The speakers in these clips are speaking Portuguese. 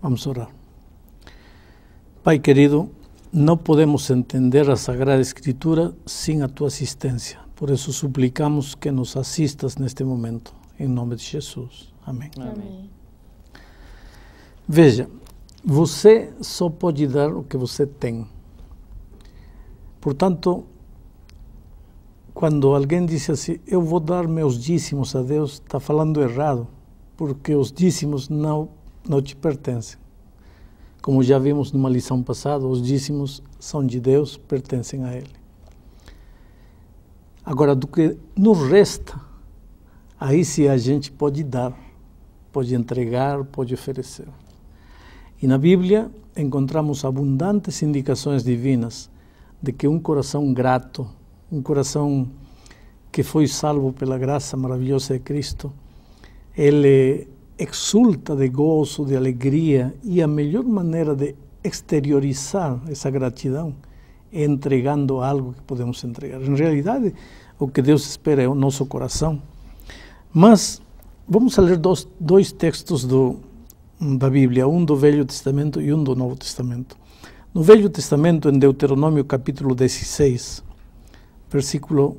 Vamos orar. Pai querido, não podemos entender a Sagrada Escritura sem a tua assistência. Por isso suplicamos que nos assistas neste momento. Em nome de Jesus. Amém. Amém. Veja, você só pode dar o que você tem. Portanto, quando alguém diz assim, eu vou dar meus dízimos a Deus, está falando errado, porque os dízimos não te pertencem. Como já vimos numa lição passada, os dízimos são de Deus, pertencem a Ele. Agora, do que nos resta, aí sim a gente pode dar, pode entregar, pode oferecer. E na Bíblia encontramos abundantes indicações divinas de que um coração grato, um coração que foi salvo pela graça maravilhosa de Cristo, ele exulta de gozo, de alegria, e a melhor maneira de exteriorizar essa gratidão é entregando algo que podemos entregar. Em realidade, o que Deus espera é o nosso coração. Mas vamos a ler dois textos da Bíblia, um do Velho Testamento e um do Novo Testamento. No Velho Testamento, em Deuteronômio capítulo 16, versículo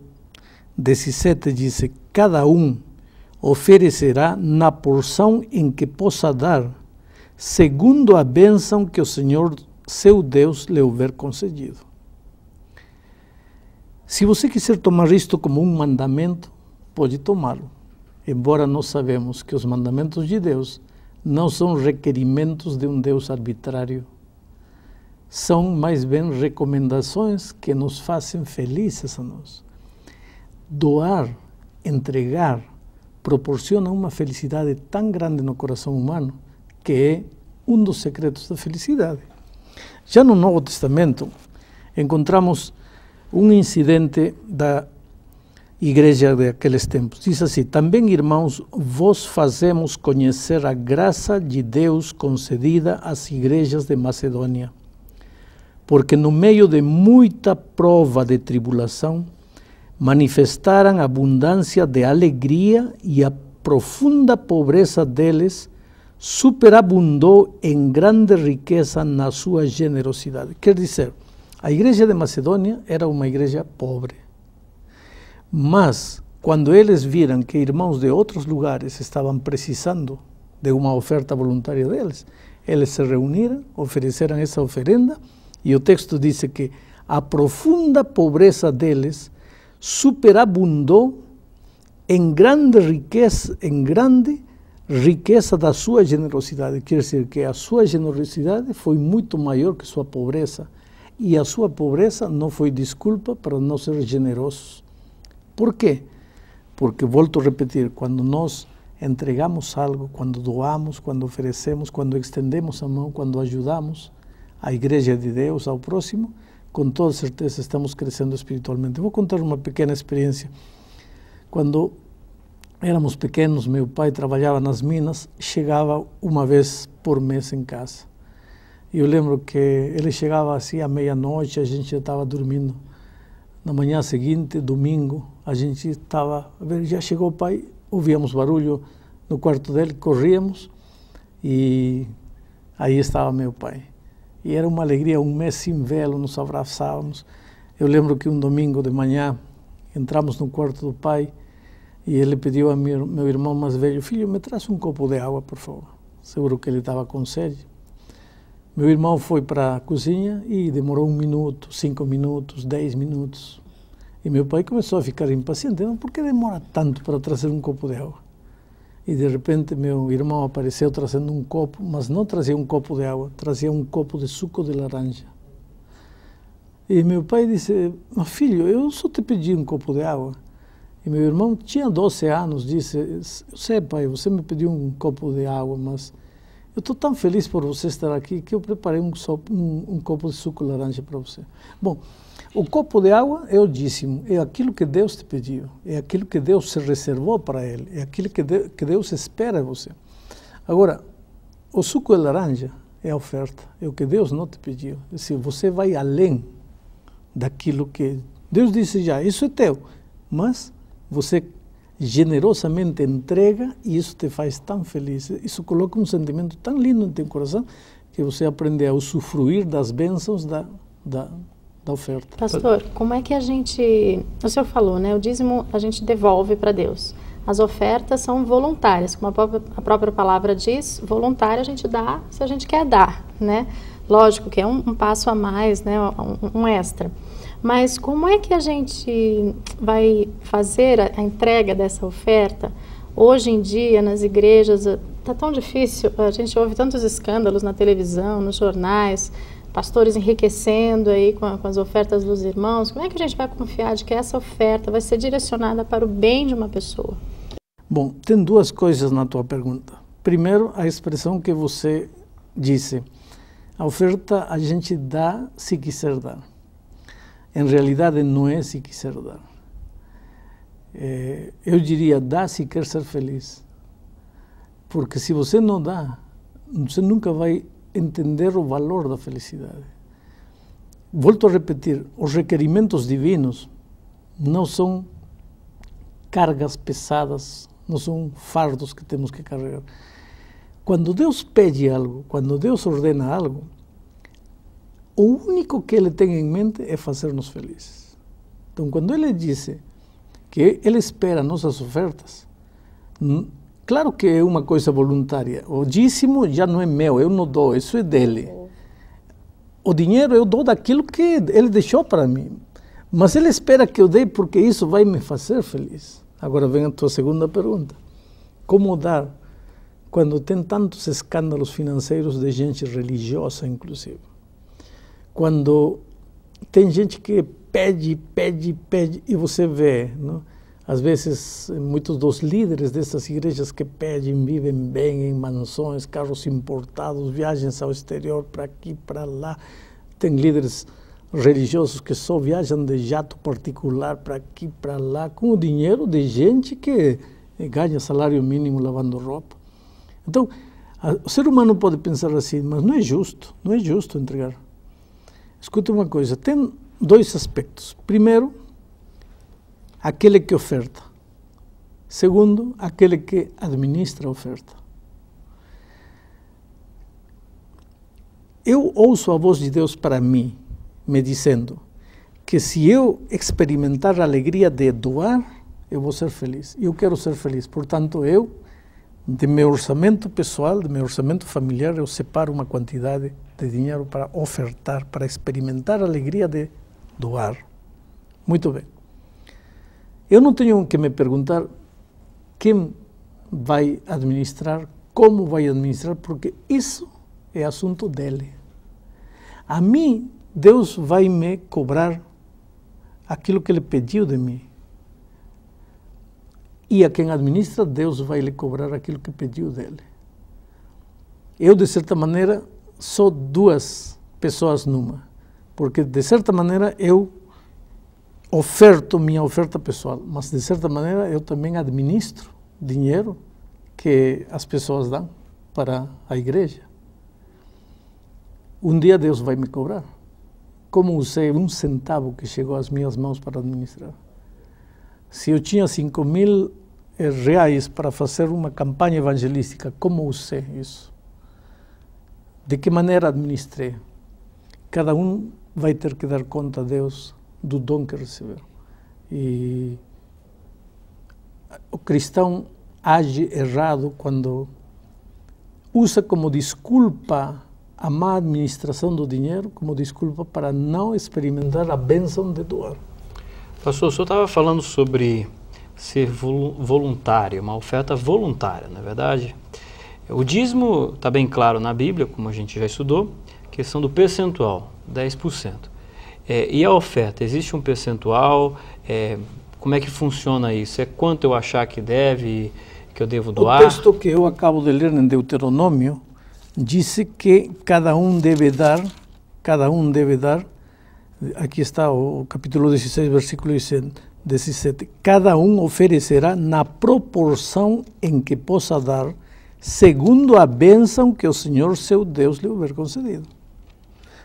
17, diz: cada um oferecerá na porção em que possa dar, segundo a bênção que o Senhor, seu Deus, lhe houver concedido. Se você quiser tomar isto como um mandamento, pode tomá-lo, embora nós sabemos que os mandamentos de Deus não são requerimentos de um Deus arbitrário, são mais bem recomendações que nos fazem felizes a nós. Doar, entregar, proporciona uma felicidade tão grande no coração humano que é um dos secretos da felicidade. Já no Novo Testamento encontramos um incidente da igreja daqueles tempos. Diz assim: também, irmãos, vos fazemos conhecer a graça de Deus concedida às igrejas de Macedônia, porque no meio de muita prova de tribulação, manifestaram abundância de alegria, e a profunda pobreza deles superabundou em grande riqueza na sua generosidade. Quer dizer, a igreja de Macedônia era uma igreja pobre. Mas, quando eles viram que irmãos de outros lugares estavam precisando de uma oferta voluntária deles, eles se reuniram, ofereceram essa oferenda, e o texto diz que a profunda pobreza deles superabundou em grande riqueza da sua generosidade. Quer dizer que a sua generosidade foi muito maior que sua pobreza, e a sua pobreza não foi desculpa para não ser generosos. Por quê? Porque, volto a repetir, quando nós entregamos algo, quando doamos, quando oferecemos, quando estendemos a mão, quando ajudamos a igreja de Deus, ao próximo, com toda certeza estamos crescendo espiritualmente. Vou contar uma pequena experiência. Quando éramos pequenos, meu pai trabalhava nas minas, chegava uma vez por mês em casa. E eu lembro que ele chegava assim à meia-noite, a gente já estava dormindo. Na manhã seguinte, domingo, a gente estava, já chegou o pai, ouvíamos barulho no quarto dele, corríamos e aí estava meu pai. E era uma alegria, um mês sem vê-lo, nos abraçávamos. Eu lembro que um domingo de manhã entramos no quarto do pai e ele pediu a meu irmão mais velho: filho, me traz um copo de água, por favor. Seguro que ele estava com sede. Meu irmão foi para a cozinha e demorou 1 minuto, 5 minutos, 10 minutos. E meu pai começou a ficar impaciente. Por que demora tanto para trazer um copo de água? E de repente meu irmão apareceu trazendo um copo, mas não trazia um copo de água, trazia um copo de suco de laranja. E meu pai disse: mas filho, eu só te pedi um copo de água. E meu irmão tinha 12 anos, disse: eu sei, pai, você me pediu um copo de água, mas eu estou tão feliz por você estar aqui que eu preparei um copo de suco de laranja para você. Bom, o copo de água é o dízimo, é aquilo que Deus te pediu, é aquilo que Deus se reservou para ele, é aquilo que Deus espera de você. Agora, o suco de laranja é a oferta, é o que Deus não te pediu. É assim, você vai além daquilo que Deus disse já, isso é teu, mas você generosamente entrega e isso te faz tão feliz. Isso coloca um sentimento tão lindo no teu coração que você aprende a usufruir das bênçãos da oferta. Pastor, como é que a gente... O senhor falou, né? O dízimo a gente devolve para Deus. As ofertas são voluntárias, como a própria palavra diz, voluntária a gente dá se a gente quer dar, né? Lógico que é um passo a mais, né? Um extra. Mas como é que a gente vai fazer a entrega dessa oferta? Hoje em dia, nas igrejas, está tão difícil, a gente ouve tantos escândalos na televisão, nos jornais, pastores enriquecendo aí com as ofertas dos irmãos. Como é que a gente vai confiar de que essa oferta vai ser direcionada para o bem de uma pessoa? Bom, tem duas coisas na tua pergunta. Primeiro, a expressão que você disse. A oferta a gente dá se quiser dar. Em realidade não é se quiser dar. Eu diria, dá se quer ser feliz. Porque se você não dá, você nunca vai entender o valor da felicidade. Volto a repetir, os requerimentos divinos não são cargas pesadas, não são fardos que temos que carregar. Quando Deus pede algo, quando Deus ordena algo, o único que Ele tem em mente é fazer-nos felizes. Então, quando Ele disse que Ele espera nossas ofertas, claro que é uma coisa voluntária. O dízimo já não é meu, eu não dou, isso é dele. O dinheiro eu dou daquilo que Ele deixou para mim. Mas Ele espera que eu dê porque isso vai me fazer feliz. Agora vem a tua segunda pergunta. Como dar quando tem tantos escândalos financeiros de gente religiosa, inclusive? Quando tem gente que pede e você vê, não? Às vezes, muitos dos líderes dessas igrejas que pedem, vivem bem em mansões, carros importados, viagens ao exterior, para aqui, para lá. Tem líderes religiosos que só viajam de jato particular para aqui, para lá, com o dinheiro de gente que ganha salário mínimo lavando roupa. Então, o ser humano pode pensar assim, mas não é justo entregar. Escuta uma coisa, tem dois aspectos. Primeiro, aquele que oferta. Segundo, aquele que administra a oferta. Eu ouço a voz de Deus para mim, me dizendo que se eu experimentar a alegria de doar, eu vou ser feliz. Eu quero ser feliz. Portanto, eu, de meu orçamento pessoal, de meu orçamento familiar, eu separo uma quantidade de dinheiro para ofertar, para experimentar a alegria de doar. Muito bem. Eu não tenho que me perguntar quem vai administrar, como vai administrar, porque isso é assunto dele. A mim, Deus vai me cobrar aquilo que Ele pediu de mim. E a quem administra, Deus vai lhe cobrar aquilo que pediu dele. Eu, de certa maneira, sou duas pessoas numa. Porque, de certa maneira, eu oferto minha oferta pessoal, mas, de certa maneira, eu também administro dinheiro que as pessoas dão para a igreja. Um dia Deus vai me cobrar. Como usei um centavo que chegou às minhas mãos para administrar? Se eu tinha 5.000 reais para fazer uma campanha evangelística, como usei isso? De que maneira administrei? Cada um vai ter que dar conta a Deus do dom que recebeu. E o cristão age errado quando usa como desculpa a má administração do dinheiro, como desculpa para não experimentar a bênção de doar. Pastor, o senhor estava falando sobre ser voluntário, uma oferta voluntária, não é verdade? O dízimo está bem claro na Bíblia, como a gente já estudou, questão do percentual, 10%. E a oferta, existe um percentual? Como é que funciona isso? É quanto eu achar que eu devo doar? O texto que eu acabo de ler em Deuteronômio disse que cada um deve dar, aqui está o capítulo 16, versículo 17, cada um oferecerá na proporção em que possa dar, segundo a bênção que o Senhor seu Deus lhe houver concedido.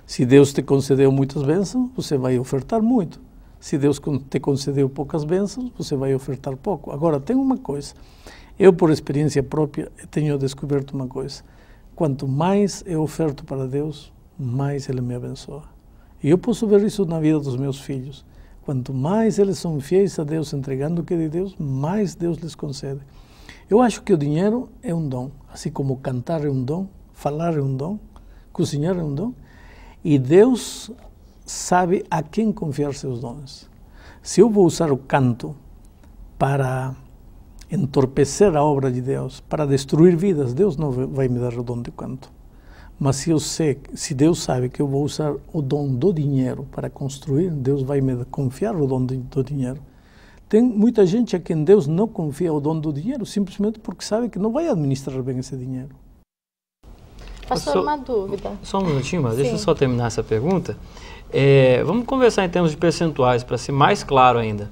Se Deus te concedeu muitas bênçãos, você vai ofertar muito. Se Deus te concedeu poucas bênçãos, você vai ofertar pouco. Agora, tem uma coisa. Eu, por experiência própria, tenho descoberto uma coisa. Quanto mais eu oferto para Deus, mais Ele me abençoa. E eu posso ver isso na vida dos meus filhos. Quanto mais eles são fiéis a Deus, entregando o que é de Deus, mais Deus lhes concede. Eu acho que o dinheiro é um dom, assim como cantar é um dom, falar é um dom, cozinhar é um dom, e Deus sabe a quem confiar seus dons. Se eu vou usar o canto para entorpecer a obra de Deus, para destruir vidas, Deus não vai me dar o dom de canto. Mas se Deus sabe que eu vou usar o dom do dinheiro para construir, Deus vai me confiar o dom do dinheiro. Tem muita gente a quem Deus não confia o dom do dinheiro, simplesmente porque sabe que não vai administrar bem esse dinheiro. Pastor, uma dúvida. Só um minutinho, mas deixa eu Sim. só terminar essa pergunta. Vamos conversar em termos de percentuais, para ser mais claro ainda.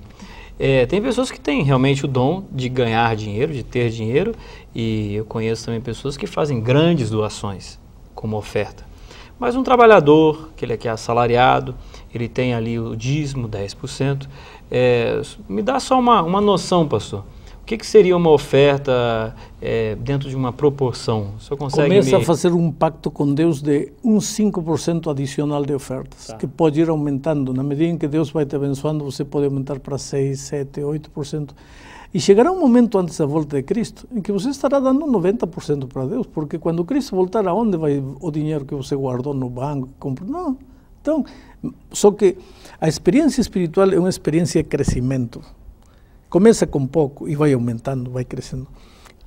Tem pessoas que têm realmente o dom de ganhar dinheiro, de ter dinheiro, e eu conheço também pessoas que fazem grandes doações como oferta. Mas um trabalhador, que ele é assalariado, ele tem ali o dízimo, 10%. Me dá só uma noção, pastor. O que seria uma oferta dentro de uma proporção? O senhor consegue Começa a fazer um pacto com Deus de uns 5% adicional de ofertas, Tá. que pode ir aumentando. Na medida em que Deus vai te abençoando, você pode aumentar para 6%, 7%, 8%. E chegará um momento antes da volta de Cristo em que você estará dando 90% para Deus, porque quando Cristo voltar, aonde vai o dinheiro que você guardou no banco? Não. Então, só que a experiência espiritual é uma experiência de crescimento. Começa com pouco e vai aumentando, vai crescendo.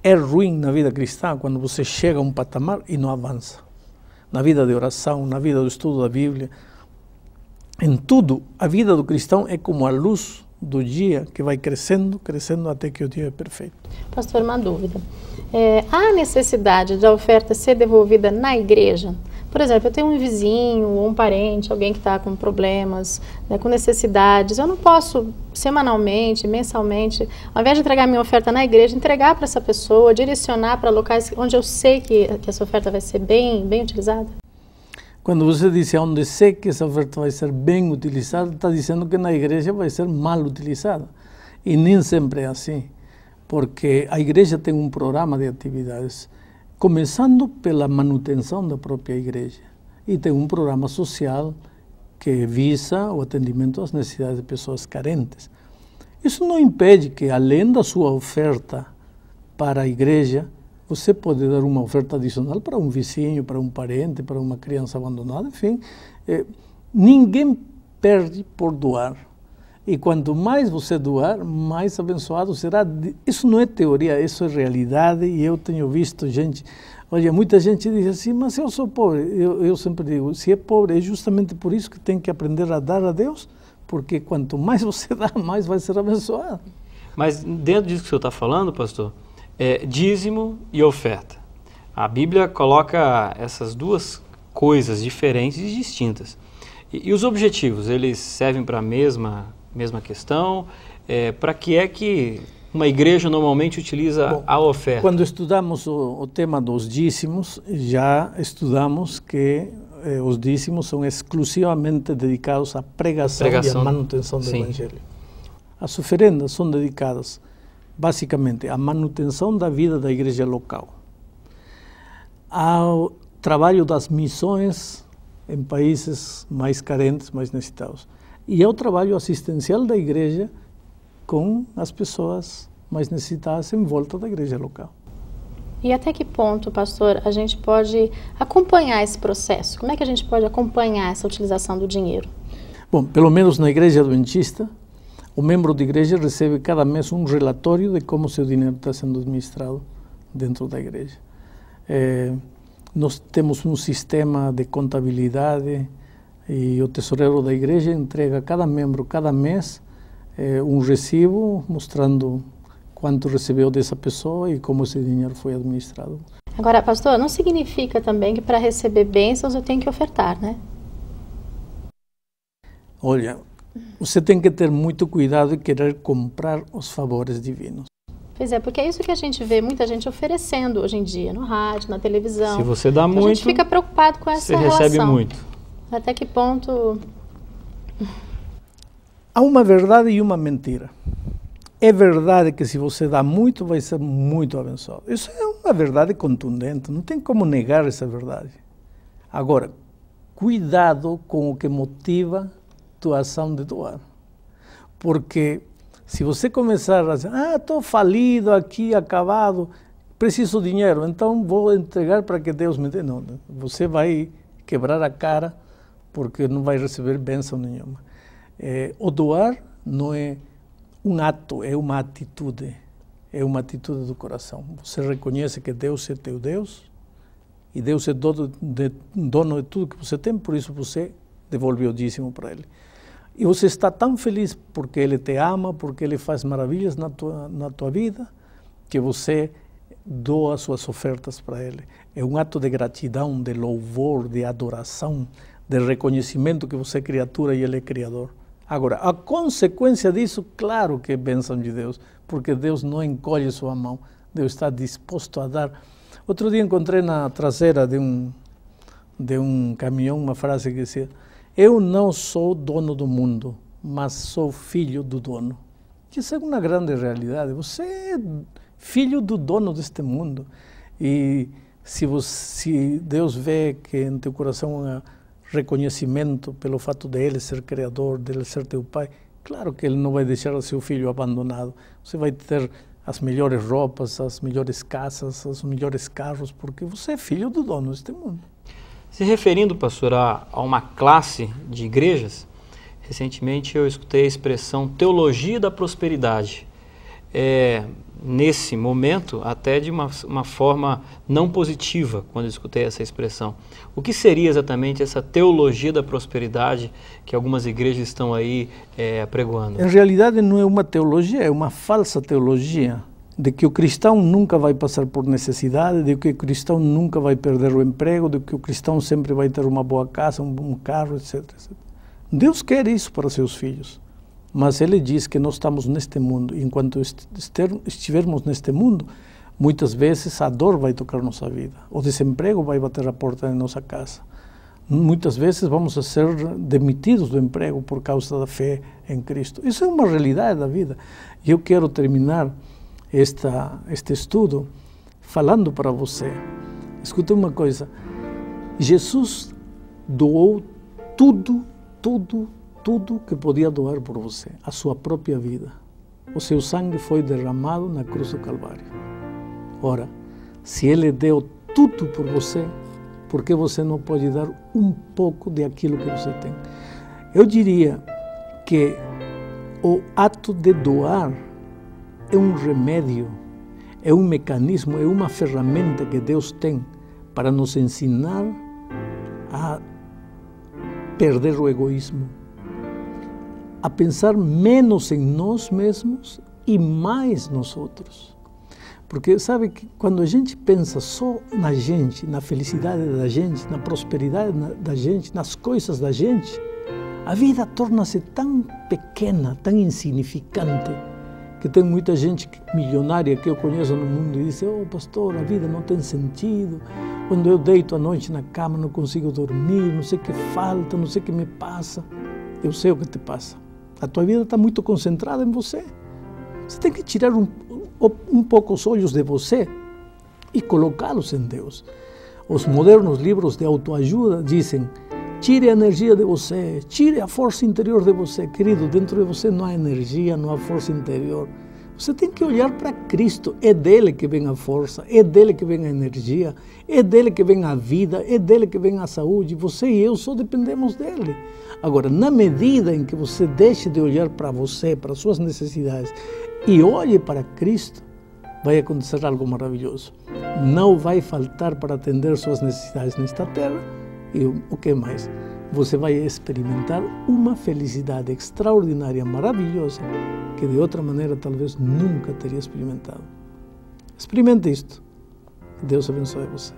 É ruim na vida cristã quando você chega a um patamar e não avança. Na vida de oração, na vida do estudo da Bíblia, em tudo, a vida do cristão é como a luz do dia que vai crescendo, crescendo até que o dia é perfeito. Pastor, uma dúvida. Há necessidade da oferta ser devolvida na igreja? Por exemplo, eu tenho um vizinho ou um parente, alguém que está com problemas, né, com necessidades. Eu não posso, semanalmente, mensalmente, ao invés de entregar minha oferta na igreja, entregar para essa pessoa, direcionar para locais onde eu sei que essa oferta vai ser bem utilizada? Quando você diz onde sei que essa oferta vai ser bem utilizada, está dizendo que na igreja vai ser mal utilizada. E nem sempre é assim, porque a igreja tem um programa de atividades, começando pela manutenção da própria igreja. E tem um programa social que visa o atendimento às necessidades de pessoas carentes. Isso não impede que, além da sua oferta para a igreja, você pode dar uma oferta adicional para um vizinho, para um parente, para uma criança abandonada, enfim. Ninguém perde por doar. E quanto mais você doar, mais abençoado será. Isso não é teoria, isso é realidade. E eu tenho visto gente... Olha, muita gente diz assim, mas eu sou pobre. Eu sempre digo, se é pobre, é justamente por isso que tem que aprender a dar a Deus, porque quanto mais você dá, mais vai ser abençoado. Mas dentro disso que o senhor está falando, pastor, dízimo e oferta. A Bíblia coloca essas duas coisas diferentes e distintas. E os objetivos, eles servem para a mesma questão? Para que é que uma igreja normalmente utiliza a oferta? Quando estudamos o tema dos dízimos, já estudamos que os dízimos são exclusivamente dedicados à pregação e à manutenção do Evangelho. As oferendas são dedicadas basicamente à manutenção da vida da igreja local, ao trabalho das missões em países mais carentes, mais necessitados, e ao trabalho assistencial da igreja com as pessoas mais necessitadas em volta da igreja local. E até que ponto, pastor, a gente pode acompanhar esse processo? Como é que a gente pode acompanhar essa utilização do dinheiro? Bom, pelo menos na igreja adventista, o membro de igreja recebe cada mês um relatório de como seu dinheiro está sendo administrado dentro da igreja. Nós temos um sistema de contabilidade e o tesoureiro da igreja entrega a cada membro, cada mês, um recibo mostrando quanto recebeu dessa pessoa e como esse dinheiro foi administrado. Agora, pastor, não significa também que para receber bênçãos eu tenho que ofertar, né? Olha, você tem que ter muito cuidado e querer comprar os favores divinos. Pois é, porque é isso que a gente vê muita gente oferecendo hoje em dia, no rádio, na televisão. Se você dá muito, a gente fica preocupado com essa relação. Você recebe muito. Até que ponto... Há uma verdade e uma mentira. É verdade que se você dá muito, vai ser muito abençoado. Isso é uma verdade contundente, não tem como negar essa verdade. Agora, cuidado com o que motiva tua ação de doar. Porque se você começar a dizer, estou falido aqui, acabado, preciso de dinheiro, então vou entregar para que Deus me dê. Não, você vai quebrar a cara porque não vai receber bênção nenhuma. O doar não é um ato, é uma atitude do coração. Você reconhece que Deus é teu Deus e Deus é dono de tudo que você tem, por isso você devolve o dízimo para Ele. E você está tão feliz porque Ele te ama, porque Ele faz maravilhas na tua vida, que você doa suas ofertas para Ele. É um ato de gratidão, de louvor, de adoração, de reconhecimento que você é criatura e Ele é Criador. Agora, a consequência disso, claro que é bênção de Deus, porque Deus não encolhe sua mão, Deus está disposto a dar. Outro dia encontrei na traseira de um caminhão uma frase que dizia: eu não sou dono do mundo, mas sou filho do dono. Isso é uma grande realidade. Você é filho do dono deste mundo. E se Deus vê que em teu coração há reconhecimento pelo fato de Ele ser Criador, de Ele ser teu Pai, claro que Ele não vai deixar o seu filho abandonado. Você vai ter as melhores roupas, as melhores casas, os melhores carros, porque você é filho do dono deste mundo. Se referindo, pastor, a uma classe de igrejas, recentemente eu escutei a expressão teologia da prosperidade. Nesse momento, até de uma forma não positiva, quando eu escutei essa expressão. O que seria exatamente essa teologia da prosperidade que algumas igrejas estão aí apregoando? Em realidade não é uma teologia, é uma falsa teologia, de que o cristão nunca vai passar por necessidade, de que o cristão nunca vai perder o emprego, de que o cristão sempre vai ter uma boa casa, um bom carro, etc, etc. Deus quer isso para seus filhos. Mas Ele diz que nós estamos neste mundo. Enquanto estivermos neste mundo, muitas vezes a dor vai tocar nossa vida. O desemprego vai bater a porta de nossa casa. Muitas vezes vamos a ser demitidos do emprego por causa da fé em Cristo. Isso é uma realidade da vida. E eu quero terminar este estudo falando para você. Escuta uma coisa. Jesus doou tudo que podia doar por você, a sua própria vida. O seu sangue foi derramado na cruz do Calvário. Ora, se Ele deu tudo por você, por que você não pode dar um pouco daquilo que você tem? Eu diria que o ato de doar é um remédio, é um mecanismo, é uma ferramenta que Deus tem para nos ensinar a perder o egoísmo, a pensar menos em nós mesmos e mais nos outros. Porque sabe que quando a gente pensa só na gente, na felicidade da gente, na prosperidade da gente, nas coisas da gente, a vida torna-se tão pequena, tão insignificante, que tem muita gente milionária que eu conheço no mundo e diz: oh pastor, a vida não tem sentido, quando eu deito à noite na cama não consigo dormir, não sei o que falta, não sei o que me passa. Eu sei o que te passa. A tua vida está muito concentrada em você. Você tem que tirar um pouco os olhos de você e colocá-los em Deus. Os modernos livros de autoajuda dizem: tire a energia de você, tire a força interior de você. Querido, dentro de você não há energia, não há força interior. Você tem que olhar para Cristo. É dele que vem a força, é dele que vem a energia, é dele que vem a vida, é dele que vem a saúde. Você e eu só dependemos dele. Agora, na medida em que você deixe de olhar para você, para suas necessidades, e olhe para Cristo, vai acontecer algo maravilhoso. Não vai faltar para atender suas necessidades nesta terra. E o que mais? Você vai experimentar uma felicidade extraordinária, maravilhosa, que de outra maneira talvez nunca teria experimentado. Experimente isto. Deus abençoe você.